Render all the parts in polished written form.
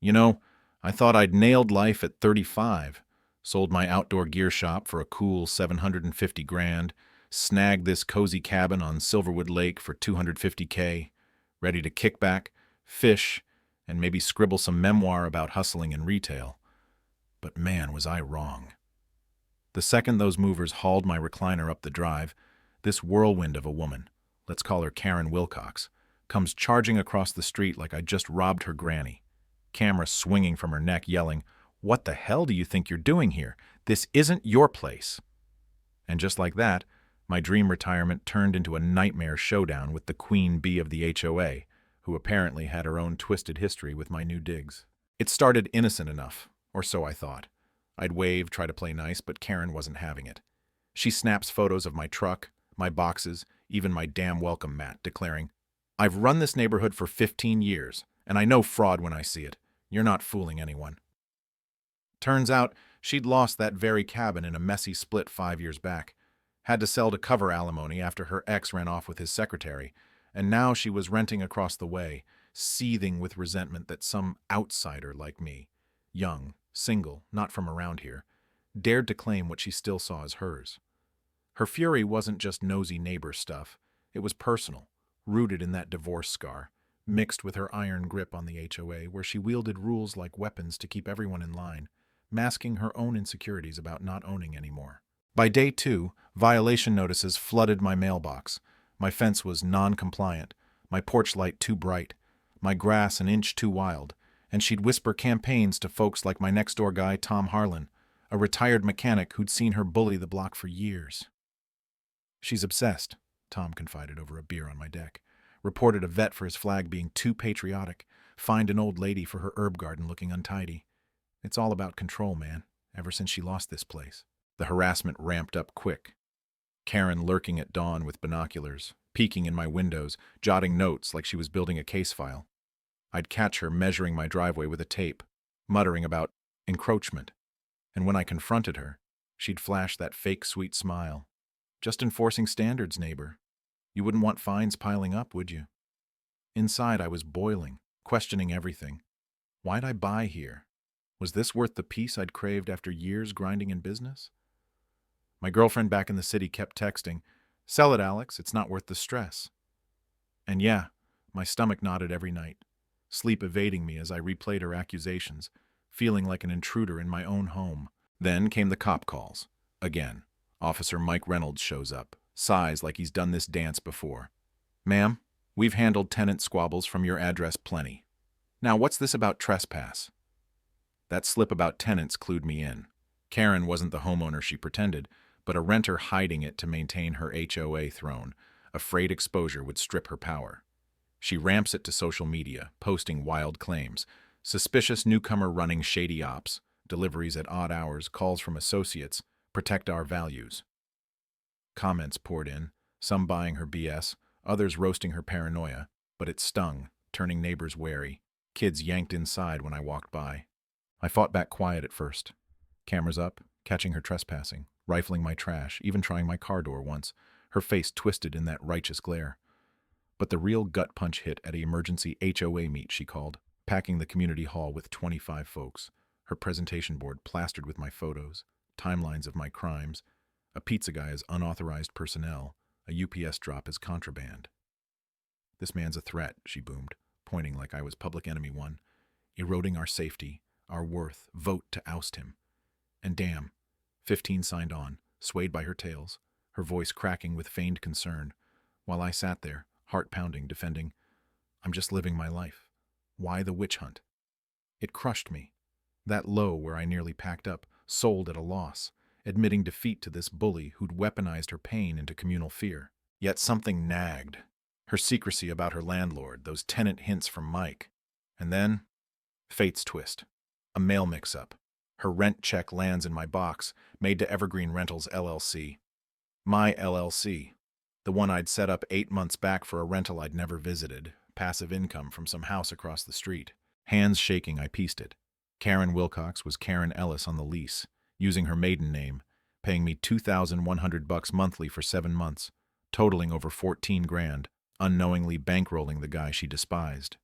You know, I thought I'd nailed life at 35. Sold my outdoor gear shop for a cool 750 grand, snagged this cozy cabin on Silverwood Lake for 250K, ready to kick back, fish, and maybe scribble some memoir about hustling in retail. But man, was I wrong. The second those movers hauled my recliner up the drive, this whirlwind of a woman, let's call her Karen Wilcox, comes charging across the street like I just robbed her granny. Camera swinging from her neck, yelling, "What the hell do you think you're doing here? This isn't your place." And just like that, my dream retirement turned into a nightmare showdown with the queen bee of the HOA, who apparently had her own twisted history with my new digs. It started innocent enough, or so I thought. I'd wave, try to play nice, but Karen wasn't having it. She snaps photos of my truck, my boxes, even my damn welcome mat, declaring, "I've run this neighborhood for 15 years, and I know fraud when I see it. You're not fooling anyone." Turns out she'd lost that very cabin in a messy split 5 years back, had to sell to cover alimony after her ex ran off with his secretary, and now she was renting across the way, seething with resentment that some outsider like me, young, single, not from around here, dared to claim what she still saw as hers. Her fury wasn't just nosy neighbor stuff, it was personal, rooted in that divorce scar, mixed with her iron grip on the HOA, where she wielded rules like weapons to keep everyone in line, masking her own insecurities about not owning anymore. By day 2, violation notices flooded my mailbox. My fence was non-compliant, my porch light too bright, my grass an inch too wild, and she'd whisper campaigns to folks like my next-door guy, Tom Harlan, a retired mechanic who'd seen her bully the block for years. "She's obsessed," Tom confided over a beer on my deck. "Reported a vet for his flag being too patriotic, fined an old lady for her herb garden looking untidy. It's all about control, man, ever since she lost this place." The harassment ramped up quick. Karen lurking at dawn with binoculars, peeking in my windows, jotting notes like she was building a case file. I'd catch her measuring my driveway with a tape, muttering about encroachment. And when I confronted her, she'd flash that fake sweet smile. "Just enforcing standards, neighbor. You wouldn't want fines piling up, would you?" Inside, I was boiling, questioning everything. Why'd I buy here? Was this worth the peace I'd craved after years grinding in business? My girlfriend back in the city kept texting, "Sell it, Alex, it's not worth the stress." And yeah, my stomach knotted every night, sleep evading me as I replayed her accusations, feeling like an intruder in my own home. Then came the cop calls. Again, Officer Mike Reynolds shows up, sighs like he's done this dance before. "Ma'am, we've handled tenant squabbles from your address plenty. Now what's this about trespass?" That slip about tenants clued me in. Karen wasn't the homeowner she pretended, but a renter hiding it to maintain her HOA throne, afraid exposure would strip her power. She ramps it to social media, posting wild claims, suspicious newcomer running shady ops, deliveries at odd hours, calls from associates, protect our values. Comments poured in, some buying her BS, others roasting her paranoia, but it stung, turning neighbors wary. Kids yanked inside when I walked by. I fought back quiet at first. Cameras up, catching her trespassing, rifling my trash, even trying my car door once, her face twisted in that righteous glare. But the real gut punch hit at an emergency HOA meet she called, packing the community hall with 25 folks, her presentation board plastered with my photos, timelines of my crimes, a pizza guy as unauthorized personnel, a UPS drop as contraband. "This man's a threat," she boomed, pointing like I was public enemy one, "eroding our safety, our worth, vote to oust him." And damn, 15 signed on, swayed by her tales, her voice cracking with feigned concern, while I sat there, heart pounding, defending, "I'm just living my life. Why the witch hunt?" It crushed me. That low where I nearly packed up, sold at a loss, admitting defeat to this bully who'd weaponized her pain into communal fear. Yet something nagged. Her secrecy about her landlord, those tenant hints from Mike. And then, fate's twist. A mail mix-up. Her rent check lands in my box, made to Evergreen Rentals LLC. My LLC. The one I'd set up 8 months back for a rental I'd never visited, passive income from some house across the street. Hands shaking, I pieced it. Karen Wilcox was Karen Ellis on the lease, using her maiden name, paying me $2,100 monthly for 7 months, totaling over 14 grand, unknowingly bankrolling the guy she despised.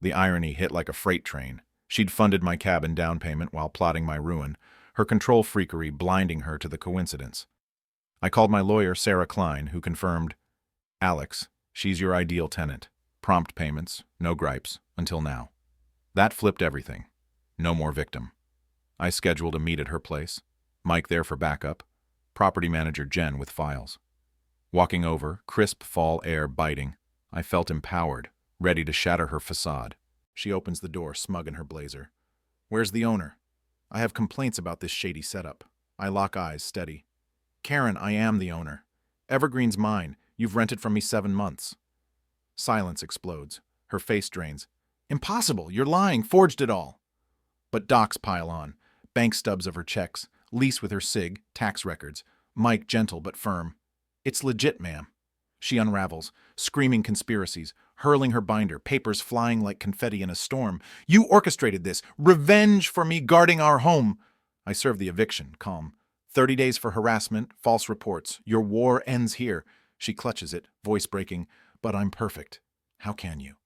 The irony hit like a freight train. She'd funded my cabin down payment while plotting my ruin, her control freakery blinding her to the coincidence. I called my lawyer, Sarah Klein, who confirmed, "Alex, she's your ideal tenant. Prompt payments, no gripes, until now." That flipped everything. No more victim. I scheduled a meet at her place. Mike there for backup. Property manager Jen with files. Walking over, crisp fall air biting, I felt empowered, ready to shatter her facade. She opens the door, smug in her blazer. "Where's the owner?" "I have complaints about this shady setup." I lock eyes, steady. "Karen, I am the owner. Evergreen's mine. You've rented from me 7 months." Silence explodes. Her face drains. "Impossible! You're lying! Forged it all!" But docs pile on. Bank stubs of her checks, lease with her SIG, tax records. Mike gentle but firm. "It's legit, ma'am." She unravels, screaming conspiracies, hurling her binder, papers flying like confetti in a storm. "You orchestrated this! Revenge for me guarding our home!" I serve the eviction, calm. 30 days for harassment, false reports. Your war ends here. She clutches it, voice breaking. "But I'm perfect." How can you?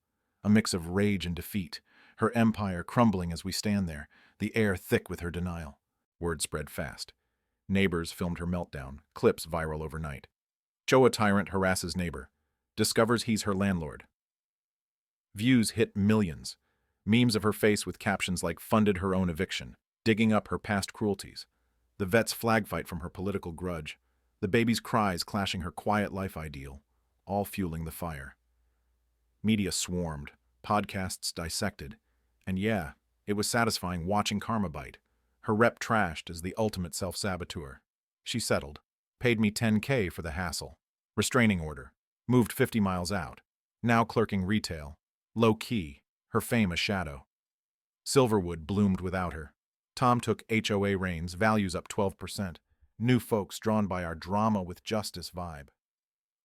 A mix of rage and defeat. Her empire crumbling as we stand there, the air thick with her denial. Word spread fast. Neighbors filmed her meltdown, clips viral overnight. HOA tyrant harasses neighbor. Discovers he's her landlord. Views hit millions. Memes of her face with captions like "funded her own eviction," digging up her past cruelties. The vet's flag fight from her political grudge. The baby's cries clashing her quiet life ideal, all fueling the fire. Media swarmed, podcasts dissected, and yeah, it was satisfying watching karma bite. Her rep trashed as the ultimate self-saboteur. She settled, paid me $10K for the hassle. Restraining order. Moved 50 miles out. Now clerking retail. Low-key, her fame a shadow. Silverwood bloomed without her. Tom took HOA reins, values up 12%. New folks drawn by our drama with justice vibe.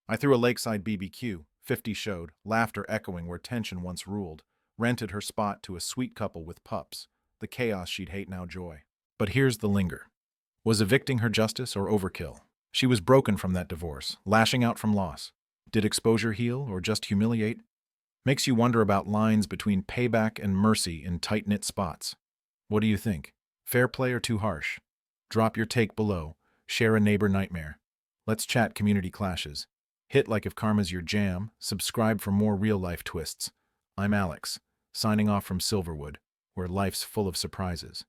I threw a lakeside BBQ. 50 showed, laughter echoing where tension once ruled. Rented her spot to a sweet couple with pups. The chaos she'd hate now joy. But here's the linger. Was evicting her justice or overkill? She was broken from that divorce, lashing out from loss. Did exposure heal or just humiliate? Makes you wonder about lines between payback and mercy in tight-knit spots. What do you think? Fair play or too harsh? Drop your take below. Share a neighbor nightmare. Let's chat community clashes. Hit like if karma's your jam. Subscribe for more real-life twists. I'm Alex, signing off from Silverwood, where life's full of surprises.